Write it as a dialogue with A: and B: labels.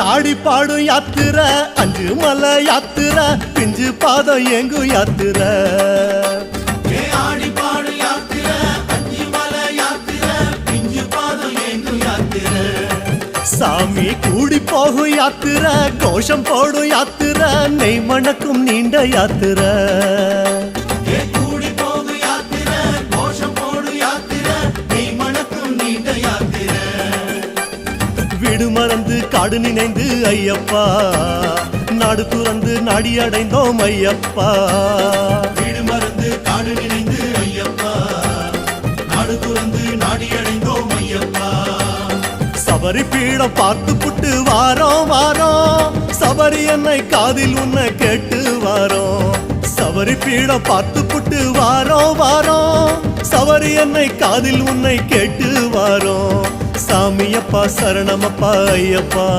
A: ஆடி பாடும் யாத்திர அஞ்சு மலை யாத்திர பிஞ்சு பாதம் எங்கும் யாத்திர
B: ஆடி பாடும் யாத்திர அஞ்சு மலை யாத்திர பிஞ்சு பாதம் எங்கும் யாத்திர
A: சாமி கூடி போகும் யாத்திர கோஷம் போடும் யாத்திர நெய் மணக்கும் நீண்ட யாத்திர
B: கூடி போகும் யாத்திர கோஷம் போடும் யாத்திர நெய் மணக்கும் நீண்ட யாத்திர
A: வீடு மறந்து காடு நினைந்து ஐயப்பா நாடு துறந்து நாடி அடைந்தோம் ஐயப்பா
B: வீடு மறந்து காடு நினைந்து ஐயப்பா நாடு துறந்து நாடி அடைந்தோம் ஐயப்பா
A: சபரி பீடம் பார்த்து புட்டு வாரோம் வாரோம் சபரி என்னை காதில் உன்னை கேட்டு வாரோம் சபரி பீடம் பார்த்து புட்டு வாரோம் வாரோம் சபரி என்னை காதில் உன்னை கேட்டு வாரோம் சாமியப்பா சரணமப்பா ஐயப்பா